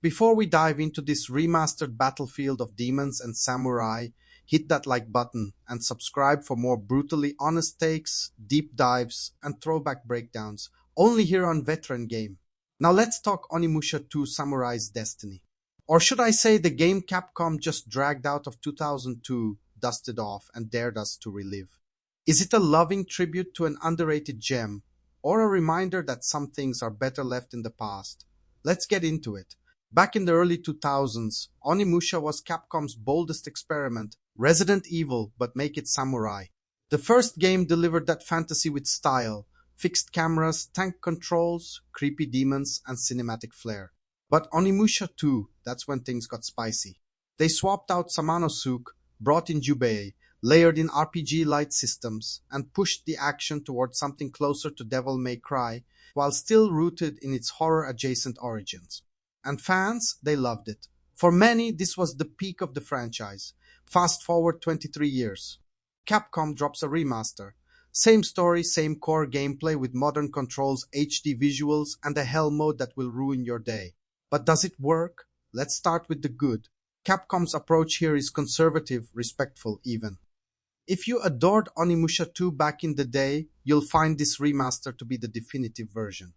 Before we dive into this remastered battlefield of demons and samurai, hit that like button and subscribe for more brutally honest takes, deep dives, and throwback breakdowns, only here on Veteran Game. Now let's talk Onimusha 2 Samurai's Destiny. Or should I say the game Capcom just dragged out of 2002, dusted off, and dared us to relive. Is it a loving tribute to an underrated gem, or a reminder that some things are better left in the past? Let's get into it. Back in the early 2000s, Onimusha was Capcom's boldest experiment, Resident Evil, but make it samurai. The first game delivered that fantasy with style, fixed cameras, tank controls, creepy demons, and cinematic flair. But Onimusha 2, that's when things got spicy. They swapped out Samanosuke, brought in Jubei, layered in RPG-light systems, and pushed the action towards something closer to Devil May Cry, while still rooted in its horror-adjacent origins. And fans, they loved it. For many, this was the peak of the franchise. Fast forward 23 years. Capcom drops a remaster. Same story, same core gameplay with modern controls, HD visuals, and a hell mode that will ruin your day. But does it work? Let's start with the good. Capcom's approach here is conservative, respectful even. If you adored Onimusha 2 back in the day, you'll find this remaster to be the definitive version.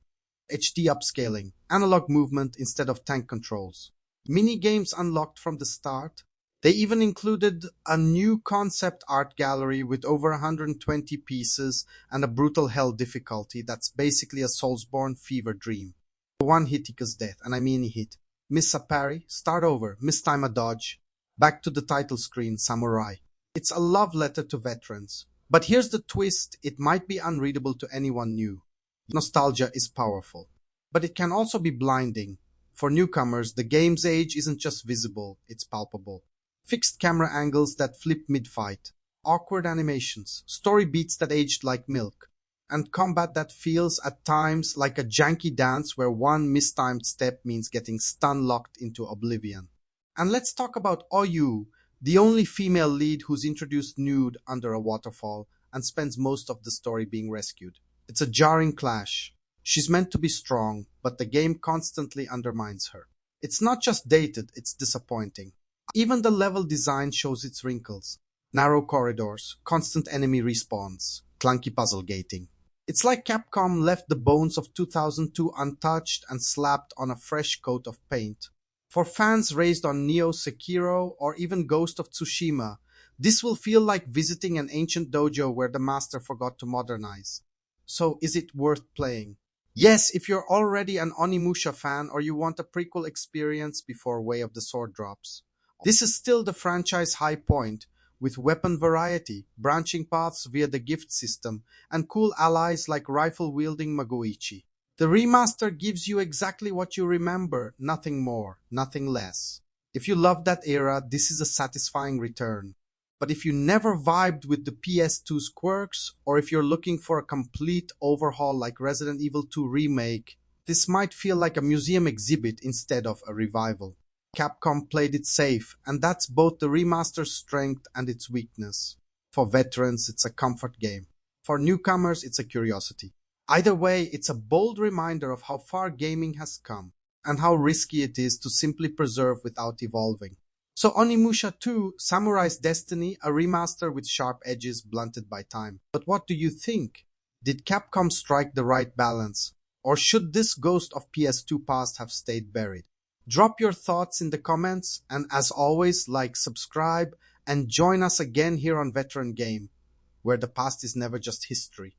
HD upscaling, analog movement instead of tank controls. Mini-games unlocked from the start. They even included a new concept art gallery with over 120 pieces and a brutal hell difficulty that's basically a Soulsborne fever dream. One hit equals death, and I mean a hit. Miss a parry, start over, miss time a dodge. Back to the title screen, Samurai. It's a love letter to veterans. But here's the twist, it might be unreadable to anyone new. Nostalgia is powerful. But it can also be blinding. For newcomers, the game's age isn't just visible, it's palpable. Fixed camera angles that flip mid-fight. Awkward animations. Story beats that aged like milk. And combat that feels at times like a janky dance where one mistimed step means getting stun-locked into oblivion. And let's talk about Oyu, the only female lead who's introduced nude under a waterfall and spends most of the story being rescued. It's a jarring clash. She's meant to be strong, but the game constantly undermines her. It's not just dated, it's disappointing. Even the level design shows its wrinkles. Narrow corridors, constant enemy respawns, clunky puzzle gating. It's like Capcom left the bones of 2002 untouched and slapped on a fresh coat of paint. For fans raised on Neo Sekiro or even Ghost of Tsushima, this will feel like visiting an ancient dojo where the master forgot to modernize. So is it worth playing? Yes, if you're already an Onimusha fan or you want a prequel experience before Way of the Sword drops. This is still the franchise high point, with weapon variety, branching paths via the gift system, and cool allies like rifle-wielding Magoichi. The remaster gives you exactly what you remember, nothing more, nothing less. If you love that era, this is a satisfying return. But if you never vibed with the PS2's quirks, or if you're looking for a complete overhaul like Resident Evil 2 Remake, this might feel like a museum exhibit instead of a revival. Capcom played it safe, and that's both the remaster's strength and its weakness. For veterans, it's a comfort game. For newcomers, it's a curiosity. Either way, it's a bold reminder of how far gaming has come, and how risky it is to simply preserve without evolving. So Onimusha 2, Samurai's Destiny, a remaster with sharp edges blunted by time. But what do you think? Did Capcom strike the right balance? Or should this ghost of PS2 past have stayed buried? Drop your thoughts in the comments, and as always, like, subscribe, and join us again here on Veteran Game, where the past is never just history.